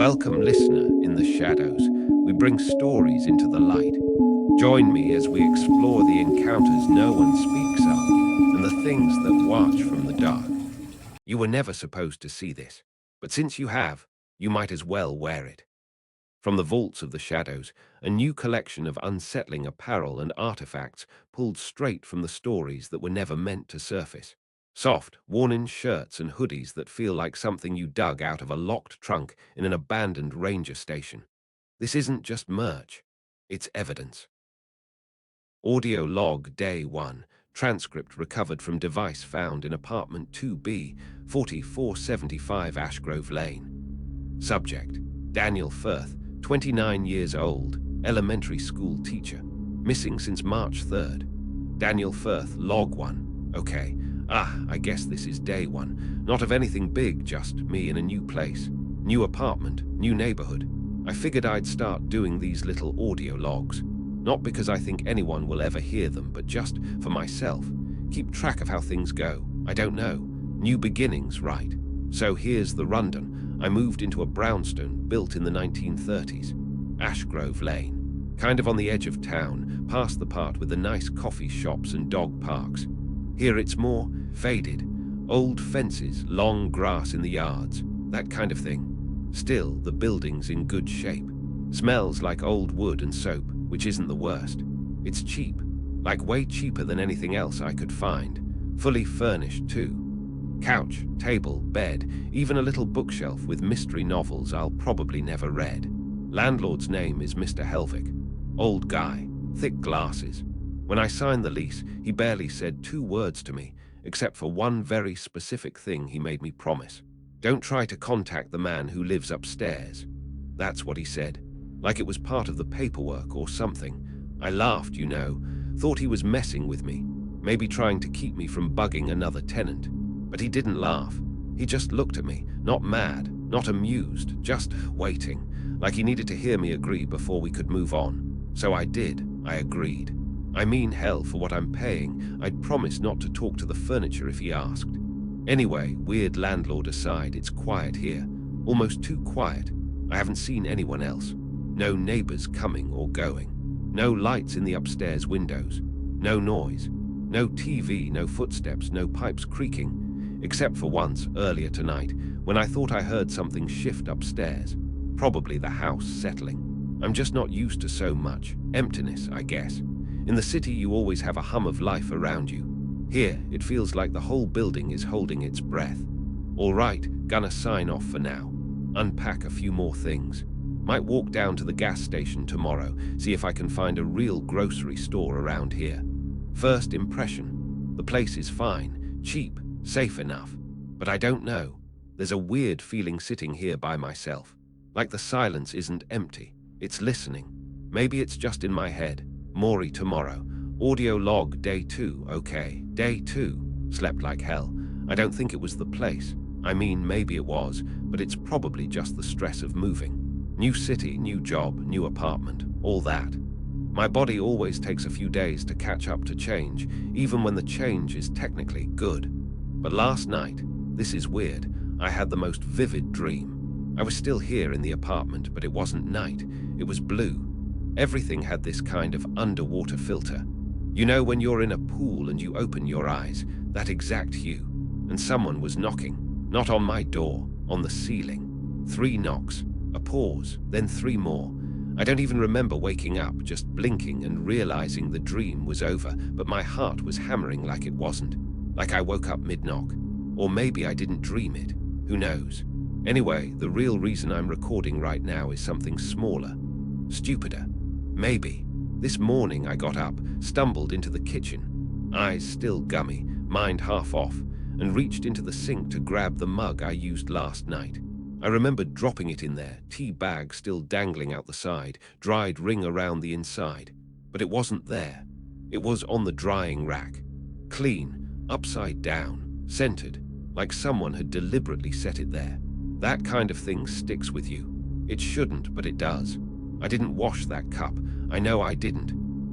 Welcome, listener, in the shadows. We bring stories into the light. Join me as we explore the encounters no one speaks of and the things that watch from the dark. You were never supposed to see this, but since you have, you might as well wear it. From the vaults of the shadows, a new collection of unsettling apparel and artifacts pulled straight from the stories that were never meant to surface. Soft, worn-in shirts and hoodies that feel like something you dug out of a locked trunk in an abandoned ranger station. This isn't just merch, it's evidence. Audio log day 1, transcript recovered from device found in apartment 2B, 4475 Ashgrove Lane. Subject, Daniel Firth, 29 years old, elementary school teacher, missing since March 3rd. Daniel Firth, log 1, okay. I guess this is day 1. Not of anything big, just me in a new place. New apartment, new neighborhood. I figured I'd start doing these little audio logs. Not because I think anyone will ever hear them, but just for myself. Keep track of how things go. I don't know. New beginnings, right? So here's the rundown. I moved into a brownstone built in the 1930s. Ashgrove Lane. Kind of on the edge of town, past the part with the nice coffee shops and dog parks. Here it's more faded. Old fences, long grass in the yards, that kind of thing. Still, the building's in good shape. Smells like old wood and soap, which isn't the worst. It's cheap, like way cheaper than anything else I could find. Fully furnished, too. Couch, table, bed, even a little bookshelf with mystery novels I'll probably never read. Landlord's name is Mr. Helvig. Old guy, thick glasses. When I signed the lease, he barely said 2 words to me, except for one very specific thing he made me promise. Don't try to contact the man who lives upstairs. That's what he said, like it was part of the paperwork or something. I laughed, thought he was messing with me, maybe trying to keep me from bugging another tenant. But he didn't laugh. He just looked at me, not mad, not amused, just waiting, like he needed to hear me agree before we could move on. So I did. I agreed. I mean, hell, for what I'm paying, I'd promised not to talk to the furniture if he asked. Anyway, weird landlord aside, it's quiet here. Almost too quiet. I haven't seen anyone else. No neighbors coming or going. No lights in the upstairs windows. No noise. No TV, no footsteps, no pipes creaking. Except for once, earlier tonight, when I thought I heard something shift upstairs. Probably the house settling. I'm just not used to so much. Emptiness, I guess. In the city, you always have a hum of life around you. Here, it feels like the whole building is holding its breath. All right, gonna sign off for now. Unpack a few more things. Might walk down to the gas station tomorrow, see if I can find a real grocery store around here. First impression. The place is fine, cheap, safe enough. But I don't know. There's a weird feeling sitting here by myself. Like the silence isn't empty. It's listening. Maybe it's just in my head. Maury tomorrow. Audio log day 2, okay. Day 2. Slept like hell. I don't think it was the place. I mean, maybe it was, but it's probably just the stress of moving. New city, new job, new apartment, all that. My body always takes a few days to catch up to change, even when the change is technically good. But last night, this is weird, I had the most vivid dream. I was still here in the apartment, but it wasn't night, it was blue. Everything had this kind of underwater filter. You know when you're in a pool and you open your eyes, that exact hue. And someone was knocking, not on my door, on the ceiling. 3 knocks, a pause, then 3 more. I don't even remember waking up, just blinking and realizing the dream was over, but my heart was hammering like it wasn't. Like I woke up mid-knock. Or maybe I didn't dream it. Who knows? Anyway, the real reason I'm recording right now is something smaller. Stupider. Maybe. This morning I got up, stumbled into the kitchen, eyes still gummy, mind half off, and reached into the sink to grab the mug I used last night. I remembered dropping it in there, tea bag still dangling out the side, dried ring around the inside. But it wasn't there. It was on the drying rack. Clean, upside down, scented, like someone had deliberately set it there. That kind of thing sticks with you. It shouldn't, but it does. I didn't wash that cup. I know I didn't.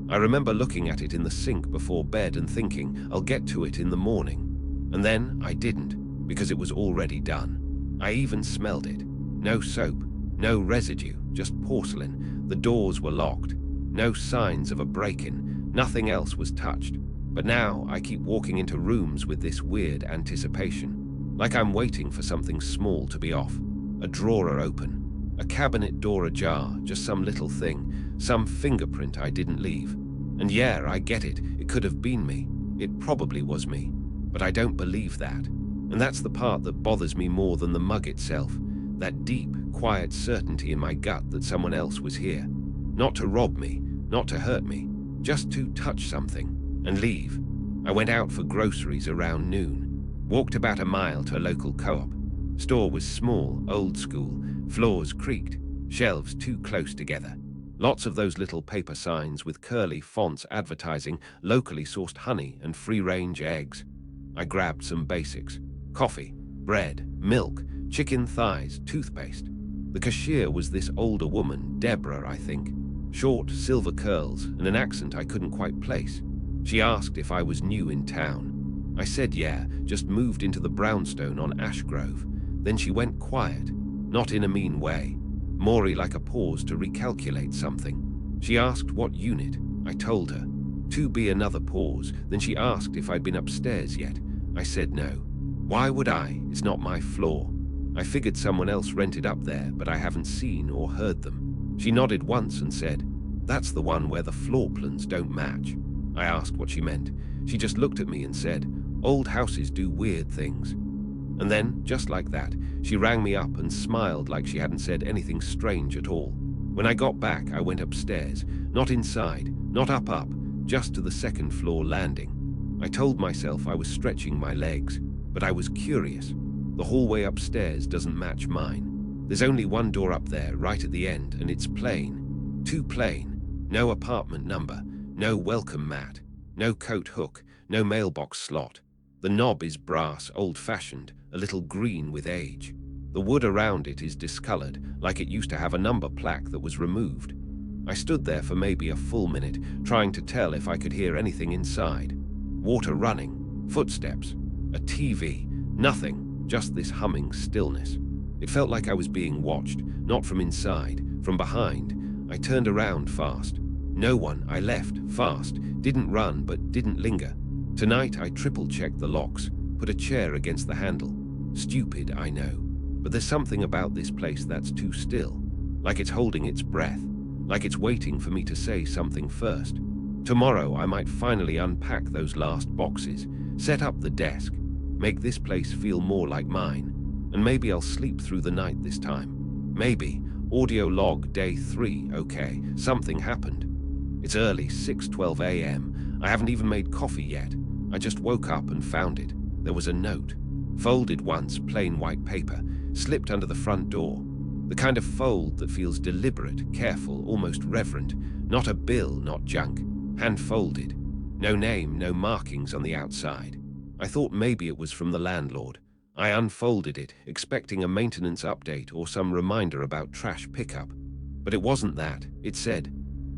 I remember looking at it in the sink before bed and thinking, I'll get to it in the morning. And then I didn't, because it was already done. I even smelled it. No soap, No residue, just porcelain. The doors were locked. No signs of a break-in. Nothing else was touched. But now I keep walking into rooms with this weird anticipation, like I'm waiting for something small to be off. A drawer open, a cabinet door ajar, just some little thing, some fingerprint I didn't leave. And yeah, I get it. It could have been me. It probably was me. But I don't believe that. And that's the part that bothers me more than the mug itself. That deep, quiet certainty in my gut that someone else was here. Not to rob me, not to hurt me, just to touch something and leave. I went out for groceries around noon. Walked about a mile to a local co-op. Store was small, old school. Floors creaked. Shelves too close together. Lots of those little paper signs with curly fonts advertising locally sourced honey and free-range eggs. I grabbed some basics. Coffee, bread, milk, chicken thighs, toothpaste. The cashier was this older woman, Deborah, I think. Short, silver curls and an accent I couldn't quite place. She asked if I was new in town. I said yeah, just moved into the brownstone on Ash Grove. Then she went quiet, not in a mean way. More like a pause to recalculate something. She asked what unit. I told her. 2B another pause. Then she asked if I'd been upstairs yet. I said no. Why would I? It's not my floor. I figured someone else rented up there, but I haven't seen or heard them. She nodded once and said, "That's the one where the floor plans don't match." I asked what she meant. She just looked at me and said, "Old houses do weird things." And then, just like that, she rang me up and smiled like she hadn't said anything strange at all. When I got back, I went upstairs, not inside, not up, just to the second floor landing. I told myself I was stretching my legs, but I was curious. The hallway upstairs doesn't match mine. There's only one door up there, right at the end, and it's plain. Too plain. No apartment number, no welcome mat, no coat hook, no mailbox slot. The knob is brass, old-fashioned, a little green with age. The wood around it is discolored, like it used to have a number plaque that was removed. I stood there for maybe a full minute, trying to tell if I could hear anything inside. Water running, footsteps, a TV, nothing, just this humming stillness. It felt like I was being watched, not from inside, from behind. I turned around fast. No one. I left, fast, didn't run but didn't linger. Tonight I triple-checked the locks, put a chair against the handle. Stupid, I know. But there's something about this place that's too still. Like it's holding its breath. Like it's waiting for me to say something first. Tomorrow I might finally unpack those last boxes, set up the desk, make this place feel more like mine. And maybe I'll sleep through the night this time. Maybe. Audio log day 3, okay, something happened. It's early, 6:12 a.m. I haven't even made coffee yet. I just woke up and found it. There was a note. Folded once, plain white paper, slipped under the front door. The kind of fold that feels deliberate, careful, almost reverent. Not a bill, not junk. Hand folded. No name, no markings on the outside. I thought maybe it was from the landlord. I unfolded it, expecting a maintenance update or some reminder about trash pickup. But it wasn't that. It said,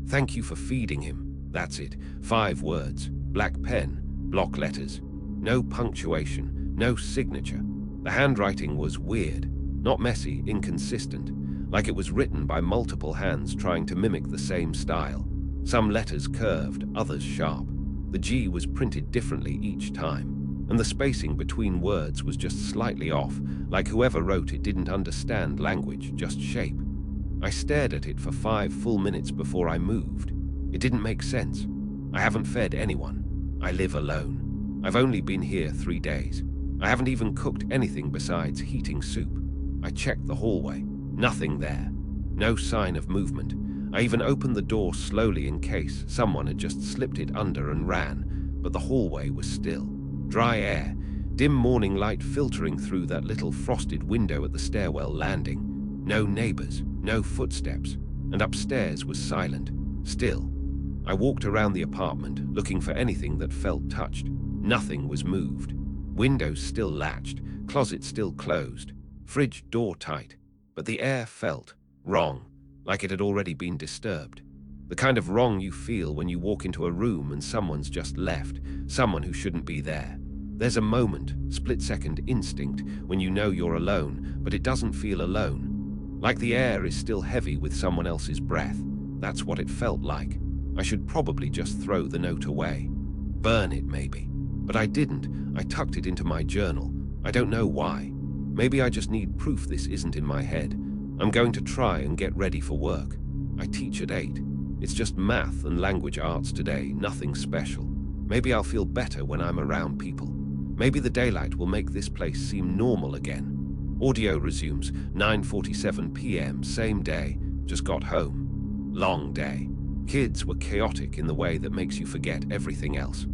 "Thank you for feeding him." That's it. 5 words. Black pen, block letters. No punctuation, no signature. The handwriting was weird. Not messy, inconsistent. Like it was written by multiple hands trying to mimic the same style. Some letters curved, others sharp. The G was printed differently each time. And the spacing between words was just slightly off, like whoever wrote it didn't understand language, just shape. I stared at it for 5 full minutes before I moved. It didn't make sense. I haven't fed anyone. I live alone. I've only been here 3 days. I haven't even cooked anything besides heating soup. I checked the hallway. Nothing there. No sign of movement. I even opened the door slowly in case someone had just slipped it under and ran, but the hallway was still. Dry air, dim morning light filtering through that little frosted window at the stairwell landing. No neighbors, no footsteps, and upstairs was silent, still. I walked around the apartment, looking for anything that felt touched. Nothing was moved. Windows still latched, closet still closed, fridge door tight, but the air felt wrong, like it had already been disturbed. The kind of wrong you feel when you walk into a room and someone's just left, someone who shouldn't be there. There's a moment, split-second instinct, when you know you're alone, but it doesn't feel alone. Like the air is still heavy with someone else's breath. That's what it felt like. I should probably just throw the note away. Burn it, maybe. But I didn't. I tucked it into my journal. I don't know why. Maybe I just need proof this isn't in my head. I'm going to try and get ready for work. I teach at 8. It's just math and language arts today, nothing special. Maybe I'll feel better when I'm around people. Maybe the daylight will make this place seem normal again. Audio resumes, 9:47 p.m., same day, just got home. Long day. Kids were chaotic in the way that makes you forget everything else.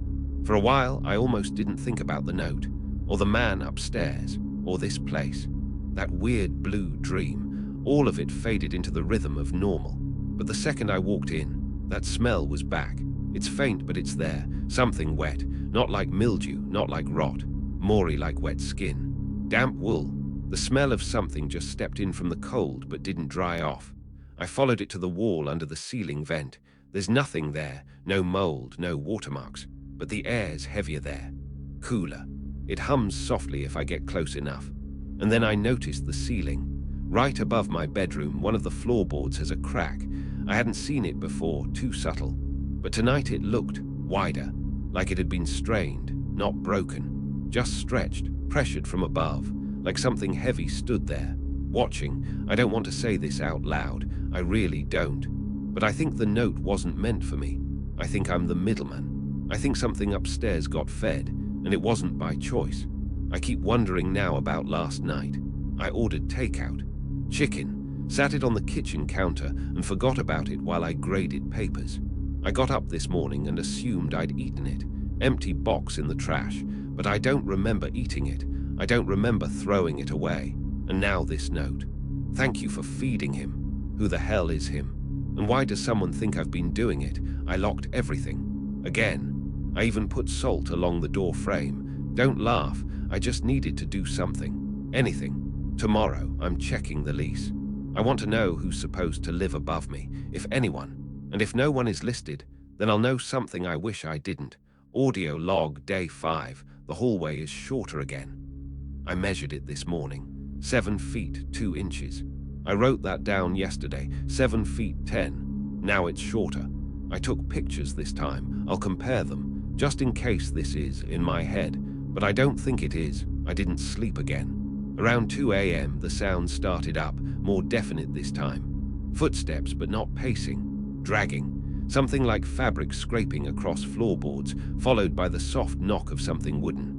For a while, I almost didn't think about the note, or the man upstairs, or this place. That weird blue dream, all of it faded into the rhythm of normal. But the second I walked in, that smell was back. It's faint, but it's there. Something wet, not like mildew, not like rot, moory like wet skin. Damp wool. The smell of something just stepped in from the cold but didn't dry off. I followed it to the wall under the ceiling vent. There's nothing there, no mold, no watermarks, but the air's heavier there. Cooler. It hums softly if I get close enough. And then I noticed the ceiling. Right above my bedroom, one of the floorboards has a crack. I hadn't seen it before, too subtle. But tonight it looked wider, like it had been strained, not broken, just stretched, pressured from above, like something heavy stood there, watching. I don't want to say this out loud, I really don't. But I think the note wasn't meant for me. I think I'm the middleman. I think something upstairs got fed, and it wasn't by choice. I keep wondering now about last night. I ordered takeout. Chicken, sat it on the kitchen counter and forgot about it while I graded papers. I got up this morning and assumed I'd eaten it. Empty box in the trash, but I don't remember eating it. I don't remember throwing it away. And now this note. Thank you for feeding him. Who the hell is him? And why does someone think I've been doing it? I locked everything. Again. I even put salt along the door frame. Don't laugh. I just needed to do something. Anything. Tomorrow, I'm checking the lease. I want to know who's supposed to live above me, if anyone. And if no one is listed, then I'll know something I wish I didn't. Audio log, day 5. The hallway is shorter again. I measured it this morning. 7 feet, 2 inches. I wrote that down yesterday. 7 feet, 10. Now it's shorter. I took pictures this time. I'll compare them, just in case this is in my head. But I don't think it is. I didn't sleep again. Around 2 a.m., the sound started up, more definite this time. Footsteps, but not pacing. Dragging. Something like fabric scraping across floorboards, followed by the soft knock of something wooden.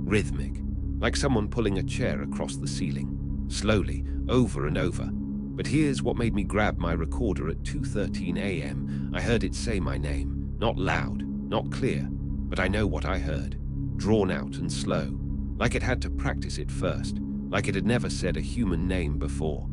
Rhythmic. Like someone pulling a chair across the ceiling. Slowly, over and over. But here's what made me grab my recorder at 2:13 a.m. I heard it say my name. Not loud, not clear, but I know what I heard. Drawn out and slow. Like it had to practice it first. Like it had never said a human name before.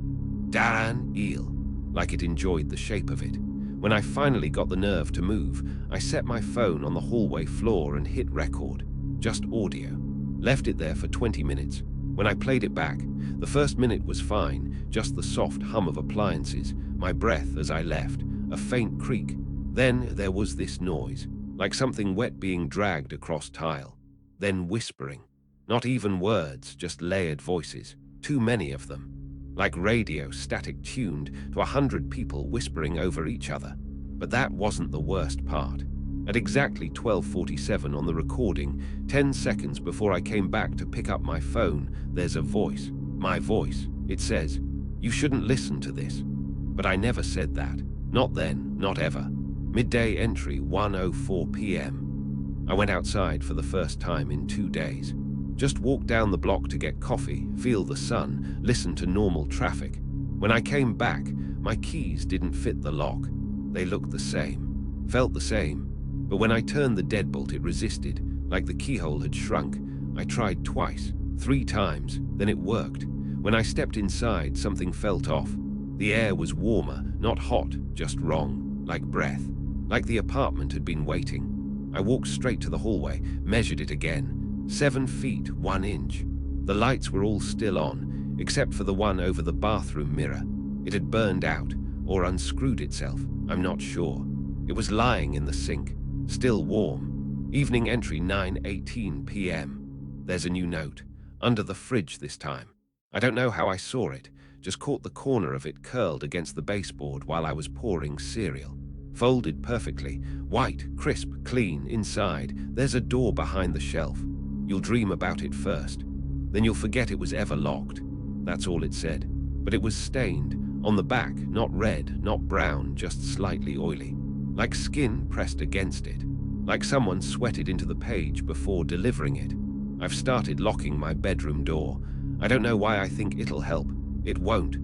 Daniel. Like it enjoyed the shape of it. When I finally got the nerve to move, I set my phone on the hallway floor and hit record. Just audio. Left it there for 20 minutes. When I played it back, the first minute was fine, just the soft hum of appliances, my breath as I left, a faint creak. Then there was this noise, like something wet being dragged across tile. Then whispering. Not even words, just layered voices. Too many of them. Like radio static tuned to 100 people whispering over each other. But that wasn't the worst part. At exactly 12:47 on the recording, 10 seconds before I came back to pick up my phone, there's a voice. My voice. It says, "You shouldn't listen to this." But I never said that. Not then, not ever. Midday entry, 1:04 p.m. I went outside for the first time in 2 days. Just walked down the block to get coffee, feel the sun, listen to normal traffic. When I came back, my keys didn't fit the lock. They looked the same, felt the same. But when I turned the deadbolt, it resisted, like the keyhole had shrunk. I tried twice, 3 times, then it worked. When I stepped inside, something felt off. The air was warmer, not hot, just wrong, like breath, like the apartment had been waiting. I walked straight to the hallway, measured it again. 7 feet, 1 inch. The lights were all still on, except for the one over the bathroom mirror. It had burned out, or unscrewed itself, I'm not sure. It was lying in the sink, still warm. Evening entry, 9:18 p.m. There's a new note, under the fridge this time. I don't know how I saw it, just caught the corner of it curled against the baseboard while I was pouring cereal. Folded perfectly, white, crisp, clean, inside. There's a door behind the shelf. You'll dream about it first. Then you'll forget it was ever locked. That's all it said. But it was stained. On the back, not red, not brown, just slightly oily. Like skin pressed against it. Like someone sweated into the page before delivering it. I've started locking my bedroom door. I don't know why I think it'll help. It won't.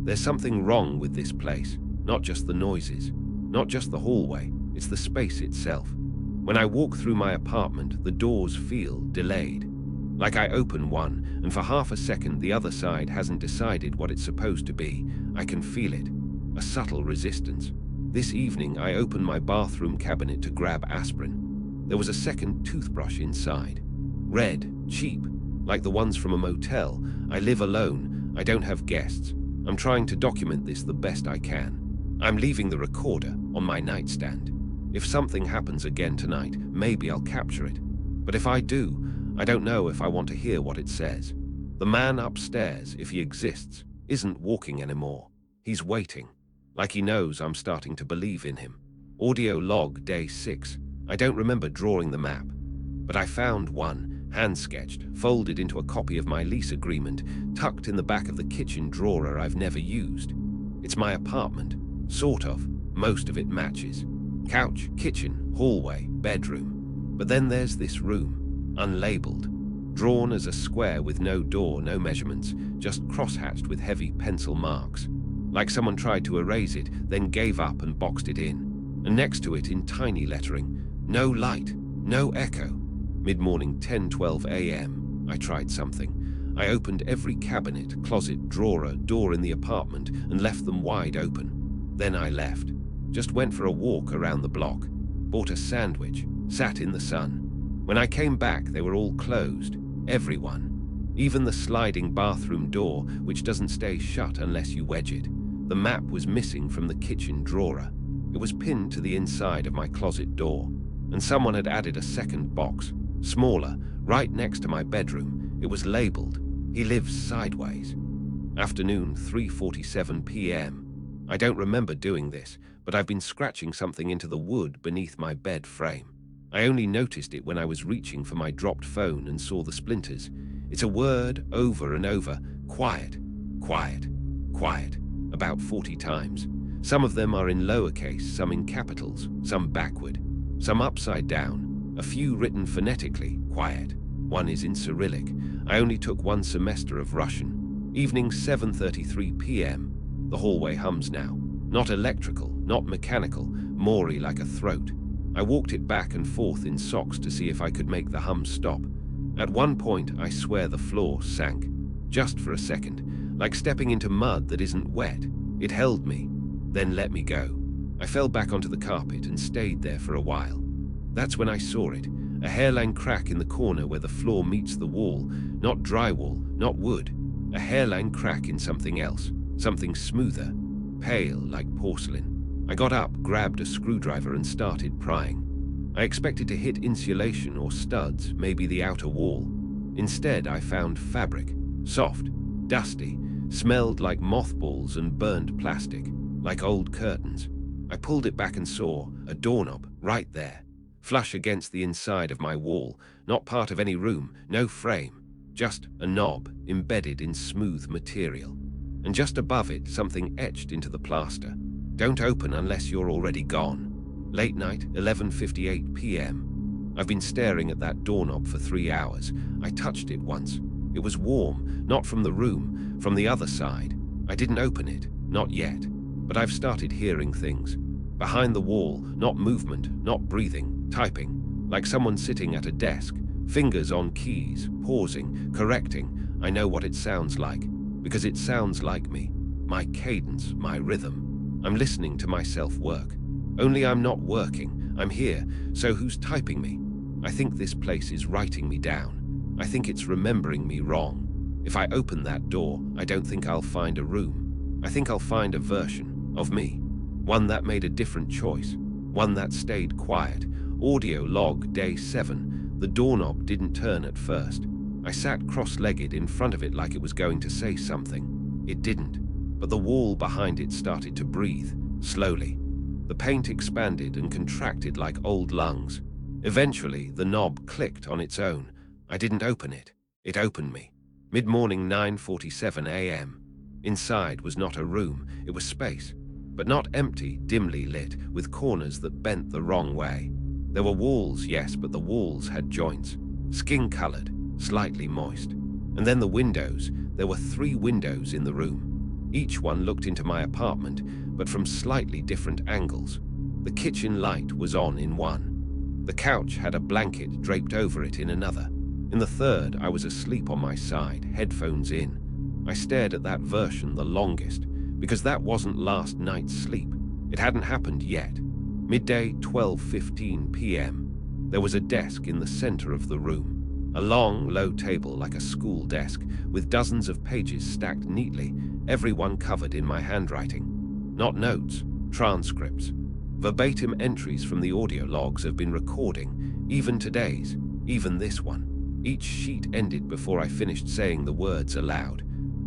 There's something wrong with this place. Not just the noises. Not just the hallway. It's the space itself. When I walk through my apartment, the doors feel delayed. Like I open one, and for half a second the other side hasn't decided what it's supposed to be. I can feel it. A subtle resistance. This evening I opened my bathroom cabinet to grab aspirin. There was a second toothbrush inside. Red, cheap, like the ones from a motel. I live alone. I don't have guests. I'm trying to document this the best I can. I'm leaving the recorder on my nightstand. If something happens again tonight, maybe I'll capture it. But if I do, I don't know if I want to hear what it says. The man upstairs, if he exists, isn't walking anymore. He's waiting. Like he knows I'm starting to believe in him. Audio log day 6. I don't remember drawing the map. But I found one, hand-sketched, folded into a copy of my lease agreement, tucked in the back of the kitchen drawer I've never used. It's my apartment. Sort of. Most of it matches. Couch, kitchen, hallway, bedroom. But then there's this room, unlabeled, drawn as a square with no door, no measurements, just cross-hatched with heavy pencil marks. Like someone tried to erase it, then gave up and boxed it in. And next to it in tiny lettering, no light, no echo. Mid-morning, 10:12 a.m. I tried something. I opened every cabinet, closet, drawer, door in the apartment and left them wide open. Then I left. Just went for a walk around the block. Bought a sandwich. Sat in the sun. When I came back, they were all closed. Everyone. Even the sliding bathroom door, which doesn't stay shut unless you wedge it. The map was missing from the kitchen drawer. It was pinned to the inside of my closet door. And someone had added a second box, smaller, right next to my bedroom. It was labeled, "He lives sideways." Afternoon, 3:47 p.m. I don't remember doing this, but I've been scratching something into the wood beneath my bed frame. I only noticed it when I was reaching for my dropped phone and saw the splinters. It's a word over and over, quiet, quiet, quiet, about 40 times. Some of them are in lowercase, some in capitals, some backward, some upside down, a few written phonetically, quiet. One is in Cyrillic. I only took one semester of Russian. Evening, 7:33 p.m. The hallway hums now. Not electrical, not mechanical, moory like a throat. I walked it back and forth in socks to see if I could make the hum stop. At one point, I swear the floor sank. Just for a second, like stepping into mud that isn't wet. It held me, then let me go. I fell back onto the carpet and stayed there for a while. That's when I saw it, a hairline crack in the corner where the floor meets the wall, not drywall, not wood. A hairline crack in something else, something smoother, pale like porcelain. I got up, grabbed a screwdriver and started prying. I expected to hit insulation or studs, maybe the outer wall. Instead, I found fabric, soft, dusty, smelled like mothballs and burned plastic, like old curtains. I pulled it back and saw a doorknob right there, flush against the inside of my wall, not part of any room, no frame, just a knob embedded in smooth material. And just above it, something etched into the plaster. Don't open unless you're already gone. Late night, 11:58 p.m. I've been staring at that doorknob for 3 hours. I touched it once. It was warm, not from the room, from the other side. I didn't open it, not yet. But I've started hearing things. Behind the wall, not movement, not breathing, typing, like someone sitting at a desk, fingers on keys, pausing, correcting. I know what it sounds like, because it sounds like me. My cadence, my rhythm. I'm listening to myself work. Only I'm not working. I'm here, so who's typing me? I think this place is writing me down. I think it's remembering me wrong. If I open that door, I don't think I'll find a room. I think I'll find a version of me. One that made a different choice. One that stayed quiet. Audio log day 7. The doorknob didn't turn at first. I sat cross-legged in front of it like it was going to say something. It didn't, but the wall behind it started to breathe, slowly. The paint expanded and contracted like old lungs. Eventually, the knob clicked on its own. I didn't open it. It opened me. Mid-morning, 9:47 a.m. Inside was not a room, it was space. But not empty, dimly lit, with corners that bent the wrong way. There were walls, yes, but the walls had joints. Skin-colored, slightly moist. And then the windows. There were 3 windows in the room. Each one looked into my apartment, but from slightly different angles. The kitchen light was on in one. The couch had a blanket draped over it in another. In the third, I was asleep on my side, headphones in. I stared at that version the longest, because that wasn't last night's sleep. It hadn't happened yet. Midday, 12:15 p.m. There was a desk in the center of the room. A long, low table like a school desk, with dozens of pages stacked neatly, every one covered in my handwriting. Not notes, transcripts. Verbatim entries from the audio logs I've been recording, even today's, even this one. Each sheet ended before I finished saying the words aloud.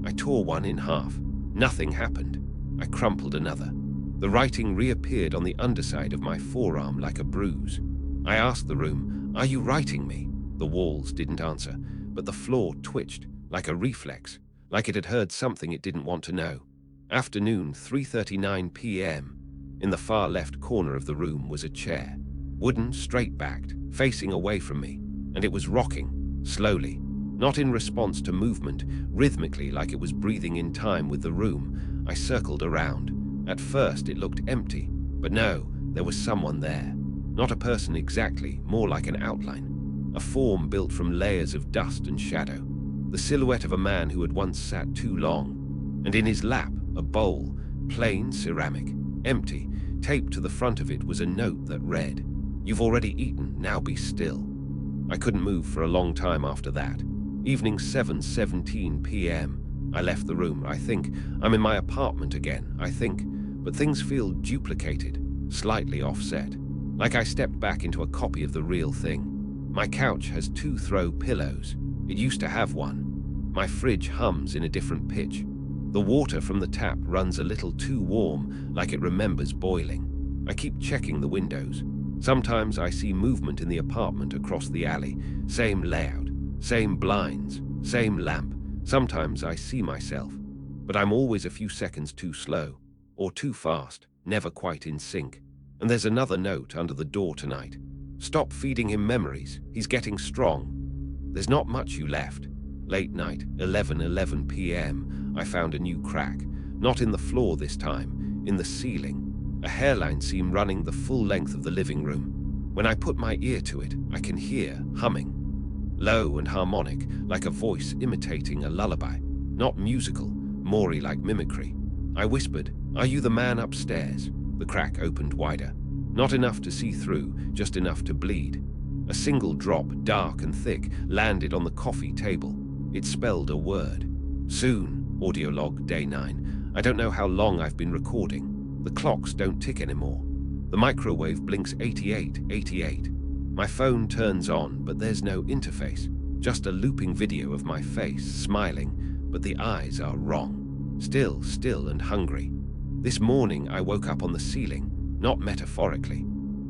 I tore one in half. Nothing happened. I crumpled another. The writing reappeared on the underside of my forearm like a bruise. I asked the room, "Are you writing me?" The walls didn't answer, but the floor twitched, like a reflex, like it had heard something it didn't want to know. Afternoon, 3:39 p.m. In the far left corner of the room was a chair, wooden, straight-backed, facing away from me, and it was rocking, slowly, not in response to movement, rhythmically like it was breathing in time with the room. I circled around. At first it looked empty, but no, there was someone there. Not a person exactly, more like an outline. A form built from layers of dust and shadow. The silhouette of a man who had once sat too long. And in his lap, a bowl, plain ceramic, empty. Taped to the front of it was a note that read, "You've already eaten, now be still." I couldn't move for a long time after that. Evening, 7:17 p.m. I left the room. I think I'm in my apartment again, I think, but things feel duplicated, slightly offset, like I stepped back into a copy of the real thing. My couch has 2 throw pillows. It used to have one. My fridge hums in a different pitch. The water from the tap runs a little too warm, like it remembers boiling. I keep checking the windows. Sometimes I see movement in the apartment across the alley, same layout, same blinds, same lamp. Sometimes I see myself, but I'm always a few seconds too slow, or too fast, never quite in sync. And there's another note under the door tonight. Stop feeding him memories, he's getting strong. There's not much you left. Late night, 11:11 p.m., I found a new crack, not in the floor this time, in the ceiling. A hairline seam running the full length of the living room. When I put my ear to it, I can hear humming. Low and harmonic, like a voice imitating a lullaby. Not musical, more like mimicry. I whispered, "Are you the man upstairs?" The crack opened wider. Not enough to see through, just enough to bleed. A single drop, dark and thick, landed on the coffee table. It spelled a word. Soon, audio log, day 9. I don't know how long I've been recording. The clocks don't tick anymore. The microwave blinks 88. My phone turns on, but there's no interface. Just a looping video of my face, smiling, but the eyes are wrong. Still and hungry. This morning I woke up on the ceiling, not metaphorically.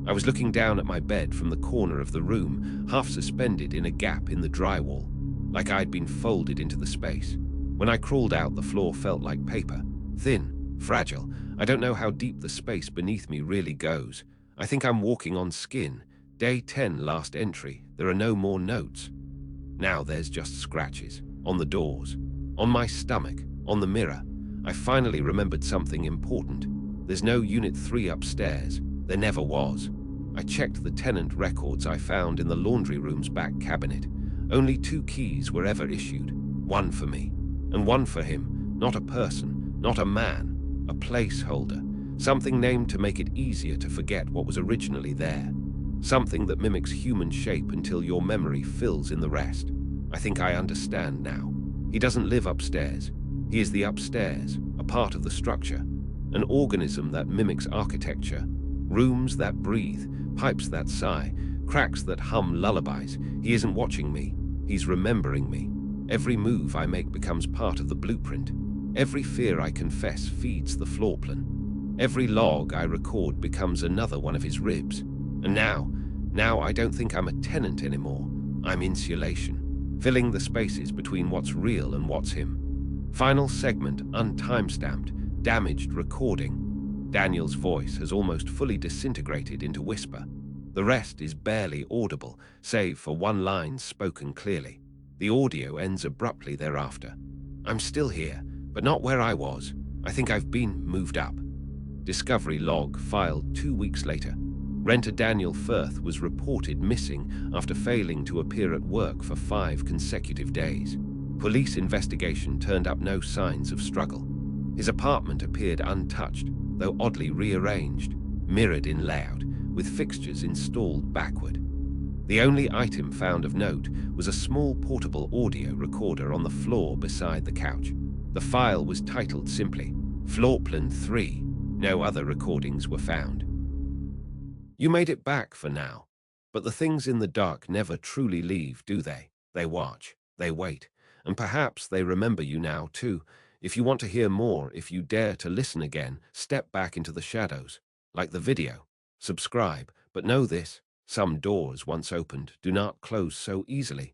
I was looking down at my bed from the corner of the room, half suspended in a gap in the drywall, like I'd been folded into the space. When I crawled out, the floor felt like paper, thin, fragile. I don't know how deep the space beneath me really goes. I think I'm walking on skin. Day 10, last entry. There are no more notes. Now there's just scratches. On the doors. On my stomach. On the mirror. I finally remembered something important. There's no Unit 3 upstairs. There never was. I checked the tenant records I found in the laundry room's back cabinet. Only 2 keys were ever issued. One for me. And one for him. Not a person. Not a man. A placeholder. Something named to make it easier to forget what was originally there. Something that mimics human shape until your memory fills in the rest. I think I understand now. He doesn't live upstairs. He is the upstairs, a part of the structure. An organism that mimics architecture. Rooms that breathe, pipes that sigh, cracks that hum lullabies. He isn't watching me. He's remembering me. Every move I make becomes part of the blueprint. Every fear I confess feeds the floorplan. Every log I record becomes another one of his ribs. And now I don't think I'm a tenant anymore. I'm insulation, filling the spaces between what's real and what's him. Final segment, untimestamped, damaged recording. Daniel's voice has almost fully disintegrated into whisper. The rest is barely audible, save for one line spoken clearly. The audio ends abruptly thereafter. I'm still here, but not where I was. I think I've been moved up. Discovery log filed 2 weeks later. Renter Daniel Firth was reported missing after failing to appear at work for 5 consecutive days. Police investigation turned up no signs of struggle. His apartment appeared untouched, though oddly rearranged, mirrored in layout, with fixtures installed backward. The only item found of note was a small portable audio recorder on the floor beside the couch. The file was titled simply, Floorplan 3. No other recordings were found. You made it back for now, but the things in the dark never truly leave, do they? They watch, they wait, and perhaps they remember you now too. If you want to hear more, if you dare to listen again, step back into the shadows. Like the video, subscribe, but know this, some doors once opened do not close so easily.